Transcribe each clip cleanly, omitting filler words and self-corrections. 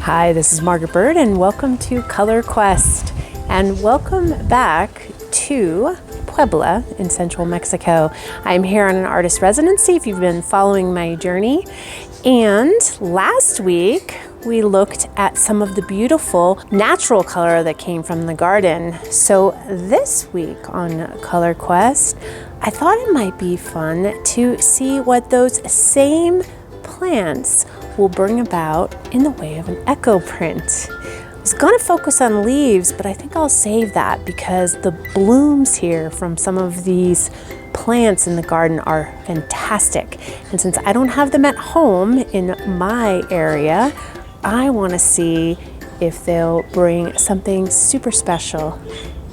Hi, this is Margaret Byrd and welcome to Color Quest and welcome back to Puebla in central Mexico. I'm here on an artist residency if you've been following my journey. And last week we looked at some of the beautiful natural color that came from the garden. So this week on Color Quest, I thought it might be fun to see what those same plants will bring about in the way of an echo print. I was gonna focus on leaves, but I think I'll save that because the blooms here from some of these plants in the garden are fantastic. And since I don't have them at home in my area, I wanna see if they'll bring something super special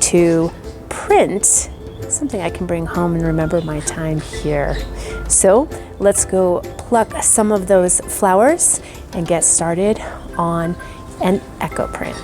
to print, something I can bring home and remember my time here. So let's go pluck some of those flowers and get started on an echo print.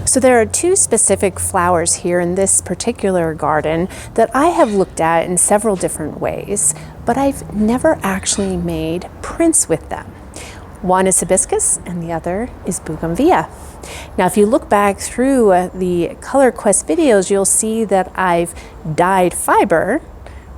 So there are two specific flowers here in this particular garden that I have looked at in several different ways, but I've never actually made prints with them. One is hibiscus and the other is bougainvillea. Now, if you look back through the Color Quest videos, you'll see that I've dyed fiber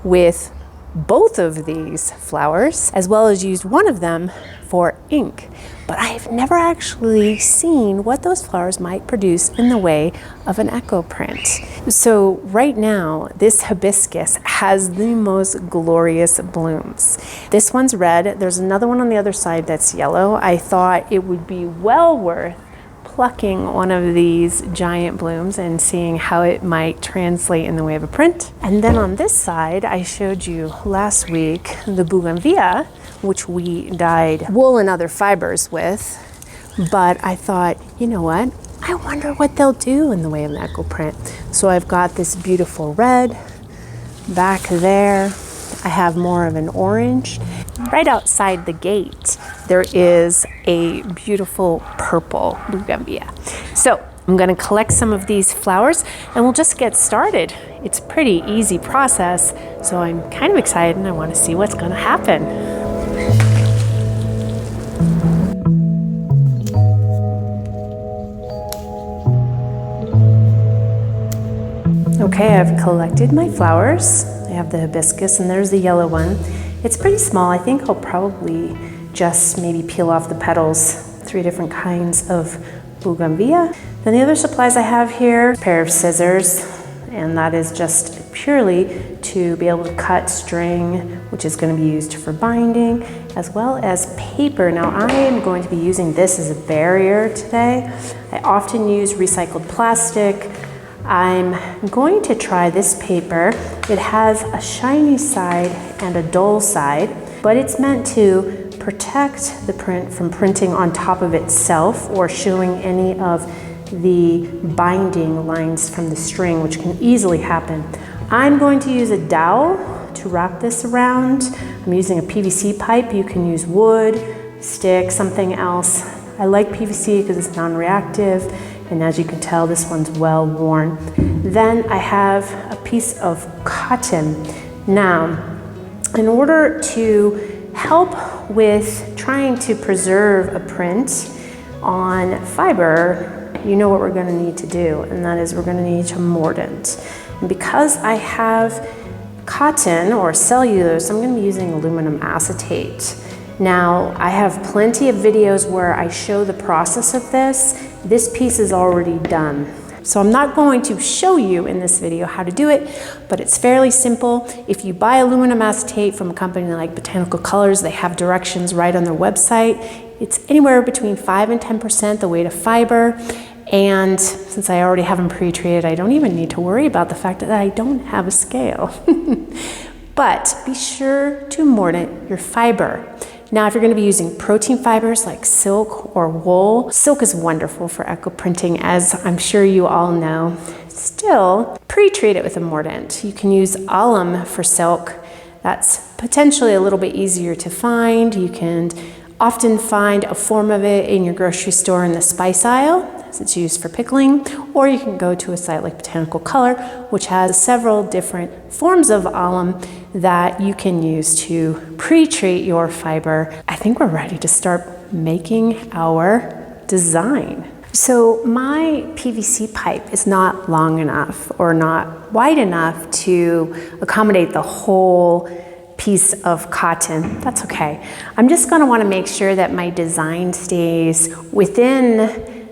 with both of these flowers, as well as used one of them for ink. But I've never actually seen what those flowers might produce in the way of an echo print. So right now, this hibiscus has the most glorious blooms. This one's red. There's another one on the other side that's yellow. I thought it would be well worth plucking one of these giant blooms and seeing how it might translate in the way of a print. And then on this side, I showed you last week the bougainvillea, which we dyed wool and other fibers with. But I thought, you know what? I wonder what they'll do in the way of an echo print. So I've got this beautiful red back there. I have more of an orange. Right outside the gate, there is a beautiful purple bougainvillea. So I'm gonna collect some of these flowers and we'll just get started. It's a pretty easy process, so I'm kind of excited and I wanna see what's gonna happen. Okay, I've collected my flowers. I have the hibiscus and there's the yellow one. It's pretty small. I think I'll probably just maybe peel off the petals. 3 different kinds of bougainvillea. Then the other supplies I have here, a pair of scissors, and that is just purely to be able to cut string, which is going to be used for binding, as well as paper. Now I am going to be using this as a barrier today. I often use recycled plastic. I'm going to try this paper. It has a shiny side and a dull side, but it's meant to protect the print from printing on top of itself or showing any of the binding lines from the string, which can easily happen. I'm going to use a dowel to wrap this around. I'm using a PVC pipe. You can use wood, stick, something else. I like PVC because it's non-reactive. And as you can tell, this one's well worn. Then I have a piece of cotton. Now, in order to help with trying to preserve a print on fiber, you know what we're gonna need to do, and that is we're gonna need a mordant. And because I have cotton or cellulose, I'm gonna be using aluminum acetate. Now, I have plenty of videos where I show the process of this. This piece is already done. So I'm not going to show you in this video how to do it, but it's fairly simple. If you buy aluminum acetate from a company like Botanical Colors, they have directions right on their website. It's anywhere between 5 and 10% the weight of fiber. And since I already have them pre-treated, I don't even need to worry about the fact that I don't have a scale. But be sure to mordant your fiber. Now, if you're going to be using protein fibers like silk or wool, silk is wonderful for echo printing, as I'm sure you all know. Still, pre-treat it with a mordant. You can use alum for silk. that's potentially a little bit easier to find. You can often find a form of it in your grocery store in the spice aisle, as it's used for pickling, or you can go to a site like Botanical Color, which has several different forms of alum that you can use to pre-treat your fiber. I think we're ready to start making our design. So my PVC pipe is not long enough or not wide enough to accommodate the whole piece of cotton. That's okay. I'm just going to want to make sure that my design stays within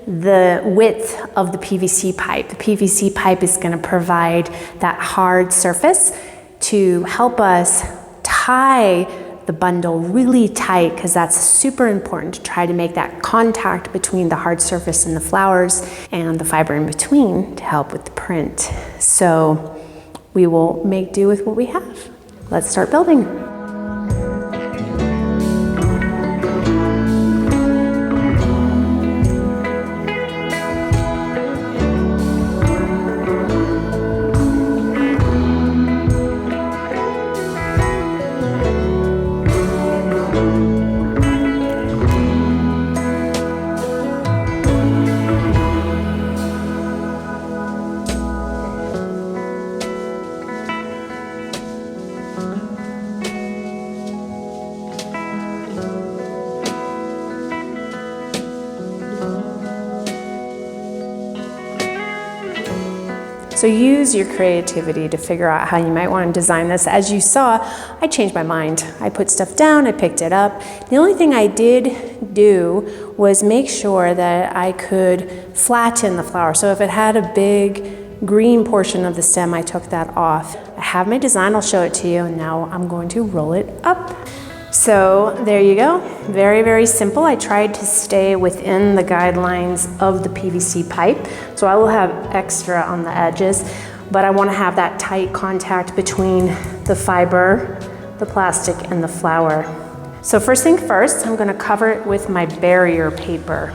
the width of the PVC pipe. The PVC pipe is going to provide that hard surface to help us tie the bundle really tight, because that's super important to try to make that contact between the hard surface and the flowers and the fiber in between to help with the print. So we will make do with what we have. Let's start building. So use your creativity to figure out how you might want to design this. As you saw, I changed my mind. I put stuff down, I picked it up. The only thing I did do was make sure that I could flatten the flower. So if it had a big green portion of the stem, I took that off. I have my design, I'll show it to you, and now I'm going to roll it up. So there you go, very, very simple. I tried to stay within the guidelines of the PVC pipe. So I will have extra on the edges, but I want to have that tight contact between the fiber, the plastic, and the flower. So first thing first, I'm going to cover it with my barrier paper.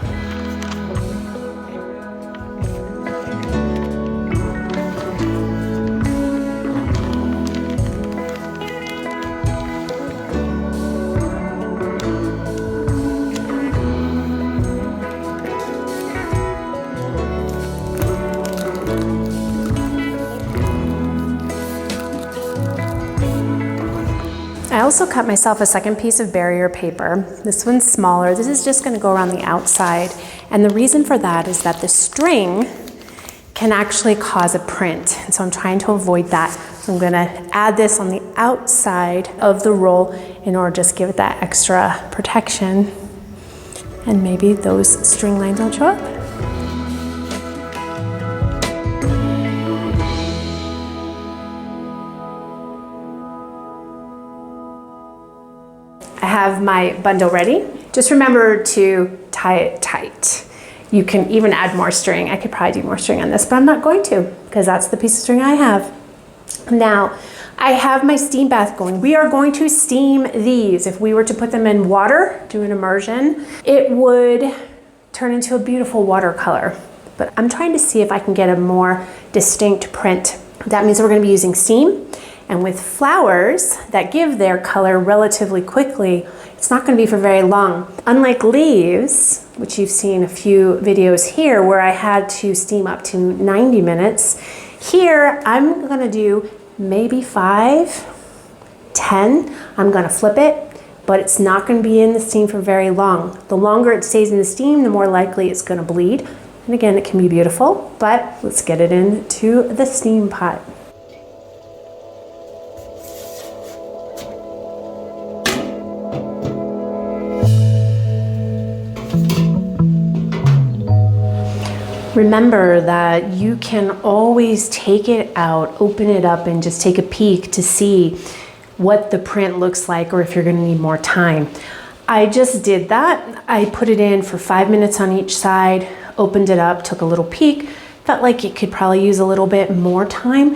I also cut myself a second piece of barrier paper. This one's smaller. This is just going to go around the outside. And the reason for that is that the string can actually cause a print. And so I'm trying to avoid that. So I'm going to add this on the outside of the roll in order to just give it that extra protection. And maybe those string lines don't show up. I have my bundle ready. Just remember to tie it tight. You can even add more string. I could probably do more string on this, but I'm not going to, because that's the piece of string I have. Now, I have my steam bath going. We are going to steam these. If we were to put them in water, do an immersion, it would turn into a beautiful watercolor. But I'm trying to see if I can get a more distinct print. That means we're going to be using steam. And with flowers that give their color relatively quickly, it's not going to be for very long. Unlike leaves, which you've seen a few videos here where I had to steam up to 90 minutes, here I'm going to do maybe 5, 10. I'm going to flip it, but it's not going to be in the steam for very long. The longer it stays in the steam, the more likely it's going to bleed. And again, it can be beautiful, but let's get it into the steam pot. Remember that you can always take it out, open it up, and just take a peek to see what the print looks like or if you're going to need more time. I just did that. I put it in for 5 minutes on each side, opened it up, took a little peek, felt like it could probably use a little bit more time.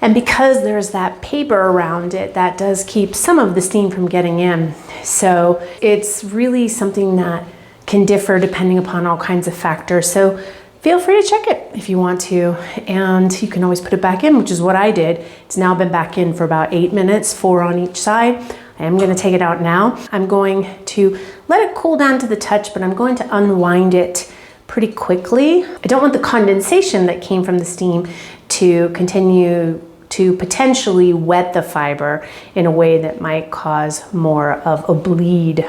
And because there's that paper around it, that does keep some of the steam from getting in. So it's really something that can differ depending upon all kinds of factors. So feel free to check it if you want to. And you can always put it back in, which is what I did. It's now been back in for about 8 minutes, 4 on each side. I am gonna take it out now. I'm going to let it cool down to the touch, but I'm going to unwind it pretty quickly. I don't want the condensation that came from the steam to continue to potentially wet the fiber in a way that might cause more of a bleed.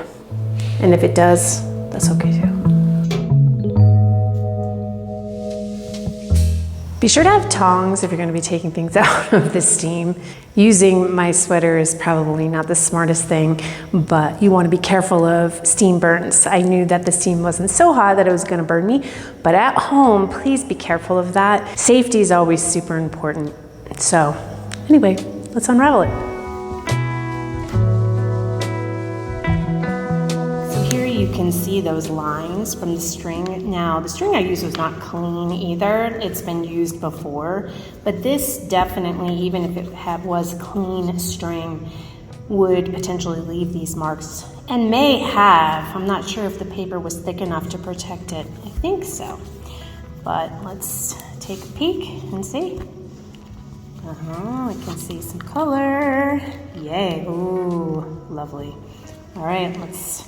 And if it does, that's okay too. Be sure to have tongs if you're going to be taking things out of the steam. Using my sweater is probably not the smartest thing, but you want to be careful of steam burns. I knew that the steam wasn't so hot that it was going to burn me, but at home, please be careful of that. Safety is always super important. So anyway, let's unravel it. You can see those lines from the string. Now, the string I used was not clean either. It's been used before, but this definitely, even if it was clean string, would potentially leave these marks, and may have. I'm not sure if the paper was thick enough to protect it. I think so, but let's take a peek and see. I can see some color. Yay, ooh, lovely. All right, let's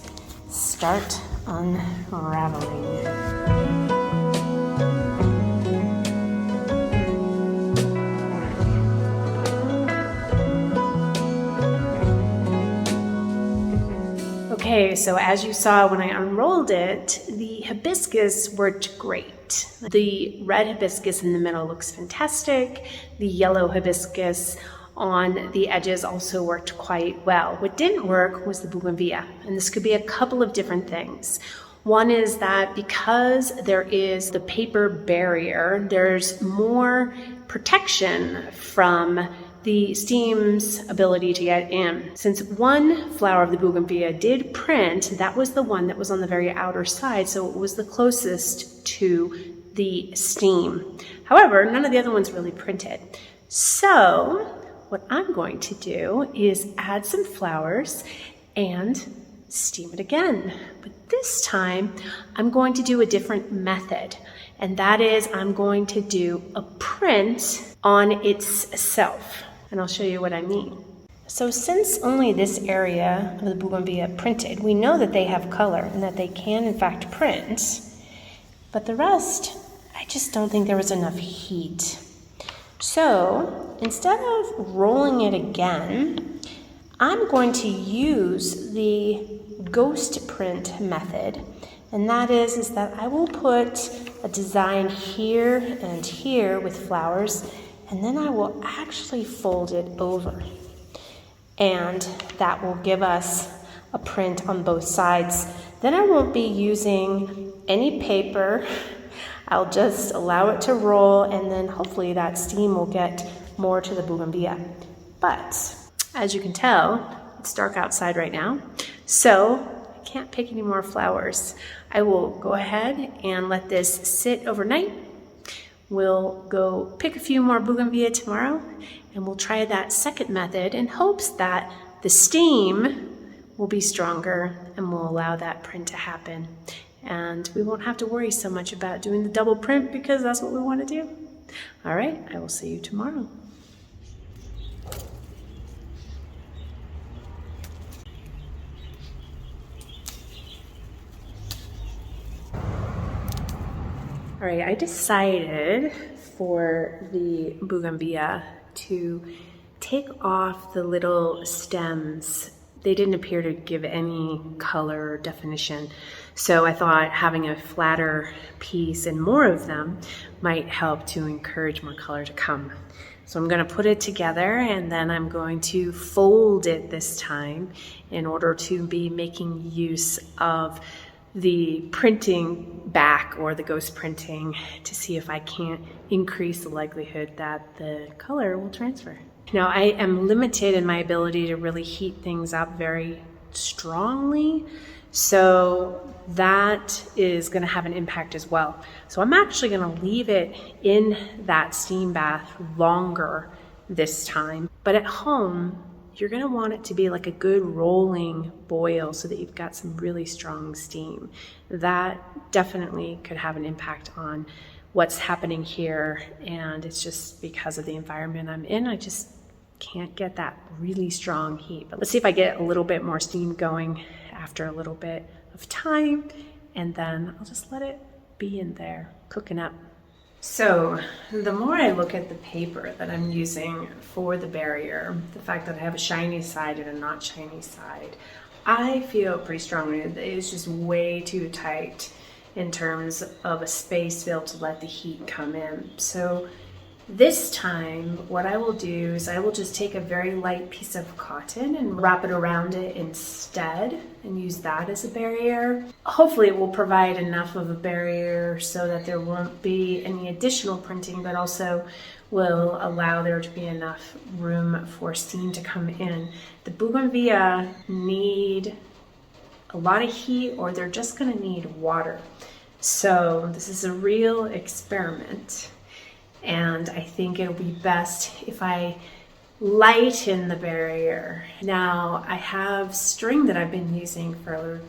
start unraveling. Okay, so as you saw when I unrolled it, the hibiscus worked great. The red hibiscus in the middle looks fantastic. The yellow hibiscus on the edges also worked quite well. What didn't work was the bougainvillea, and this could be a couple of different things. One is that because there is the paper barrier, there's more protection from the steam's ability to get in. Since one flower of the bougainvillea did print, that was the one that was on the very outer side, so it was the closest to the steam. However, none of the other ones really printed. So what I'm going to do is add some flowers and steam it again. But this time, I'm going to do a different method. And that is, I'm going to do a print on itself. And I'll show you what I mean. So since only this area of the bougainvillea printed, we know that they have color and that they can in fact print. But the rest, I just don't think there was enough heat. So instead of rolling it again, I'm going to use the ghost print method. And that is that I will put a design here and here with flowers, and then I will actually fold it over. And that will give us a print on both sides. Then I won't be using any paper. I'll just allow it to roll, and then hopefully that steam will get more to the bougainvillea. But as you can tell, it's dark outside right now, so I can't pick any more flowers. I will go ahead and let this sit overnight. We'll go pick a few more bougainvillea tomorrow, and we'll try that second method in hopes that the steam will be stronger and will allow that print to happen. And we won't have to worry so much about doing the double print because that's what we want to do. All right, I will see you tomorrow. All right, I decided for the bougainvillea to take off the little stems. They didn't appear to give any color or definition. So I thought having a flatter piece and more of them might help to encourage more color to come. So I'm going to put it together, and then I'm going to fold it this time in order to be making use of the printing back or the ghost printing to see if I can't increase the likelihood that the color will transfer. Now, I am limited in my ability to really heat things up very strongly, so that is going to have an impact as well. So I'm actually going to leave it in that steam bath longer this time. But at home, you're going to want it to be like a good rolling boil so that you've got some really strong steam. That definitely could have an impact on what's happening here, and it's just because of the environment I'm in. I just can't get that really strong heat. But let's see if I get a little bit more steam going after a little bit of time, and then I'll just let it be in there cooking up. So the more I look at the paper that I'm using for the barrier, the fact that I have a shiny side and a not shiny side, I feel pretty strongly that it's just way too tight in terms of a space to be able to let the heat come in. So this time, what I will do is I will just take a very light piece of cotton and wrap it around it instead and use that as a barrier. Hopefully it will provide enough of a barrier so that there won't be any additional printing, but also will allow there to be enough room for steam to come in. The bougainvillea need a lot of heat, or they're just gonna need water. So this is a real experiment. And I think it'll be best if I lighten the barrier. Now, I have string that I've been using for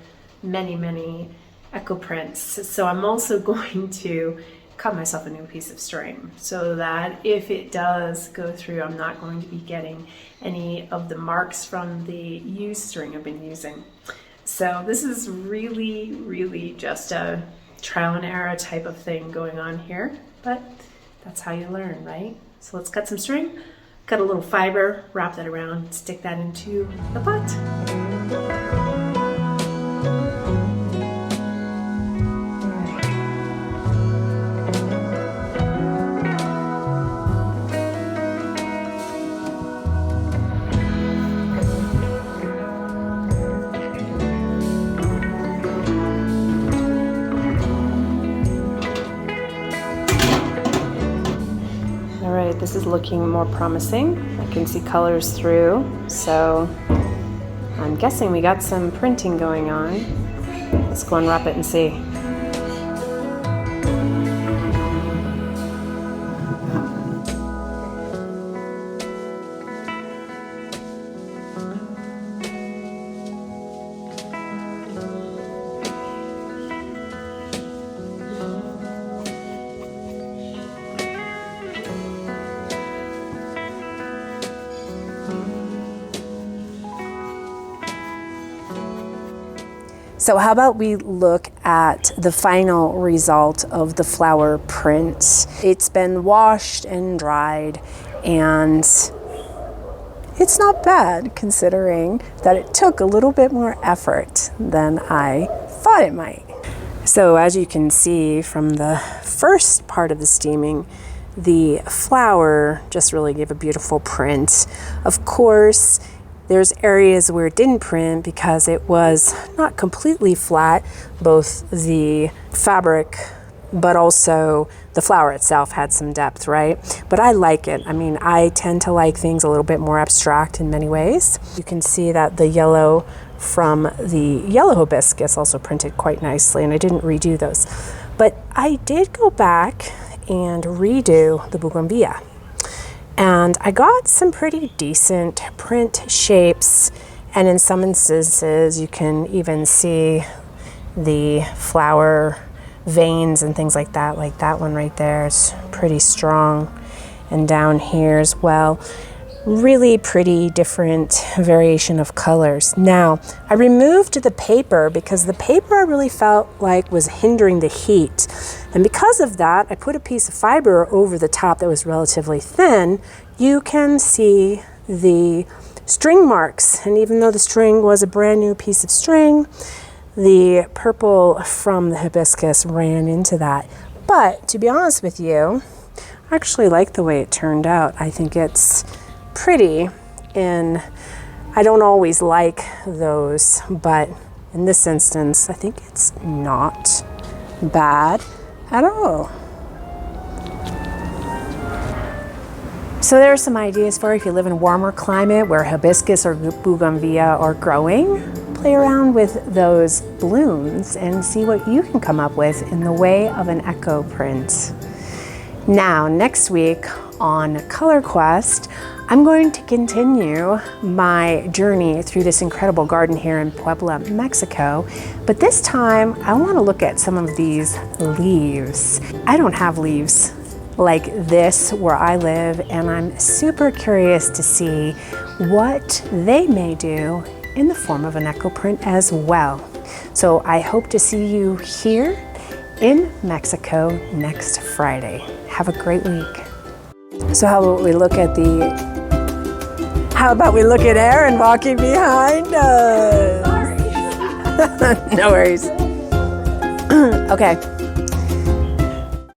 many exco-prints. So I'm also going to cut myself a new piece of string so that if it does go through, I'm not going to be getting any of the marks from the used string I've been using. So this is really just a trial and error type of thing going on here, but that's how you learn, right? So let's cut some string, cut a little fiber, wrap that around, stick that into the pot. This is looking more promising. I can see colors through, so I'm guessing we got some printing going on. Let's go and wrap it and see. So how about we look at the final result of the flower print. It's been washed and dried, and it's not bad considering that it took a little bit more effort than I thought it might. So as you can see from the first part of the steaming, the flower just really gave a beautiful print. Of course, there's areas where it didn't print because it was not completely flat. Both the fabric but also the flower itself had some depth, right? But I like it. I mean, I tend to like things a little bit more abstract in many ways. You can see that the yellow from the yellow hibiscus also printed quite nicely, and I didn't redo those. But I did go back and redo the bougainvillea. And I got some pretty decent print shapes, and in some instances you can even see the flower veins and things like that one right there is pretty strong, and down here as well. Really pretty different variation of colors. Now, I removed the paper because the paper I really felt like was hindering the heat. And because of that, I put a piece of fiber over the top that was relatively thin. You can see the string marks. And even though the string was a brand new piece of string, the purple from the hibiscus ran into that. But to be honest with you, I actually like the way it turned out. I think it's pretty, and I don't always like those, but in this instance, I think it's not bad at all. So there are some ideas for if you live in a warmer climate where hibiscus or bougainvillea are growing. Play around with those blooms and see what you can come up with in the way of an eco print. Now, next week on Color Quest, I'm going to continue my journey through this incredible garden here in Puebla, Mexico, but this time I want to look at some of these leaves. I don't have leaves like this where I live, and I'm super curious to see what they may do in the form of an eco-print as well. So I hope to see you here in Mexico next Friday. Have a great week. So how about we look at Aaron walking behind us? Sorry. No worries. Okay.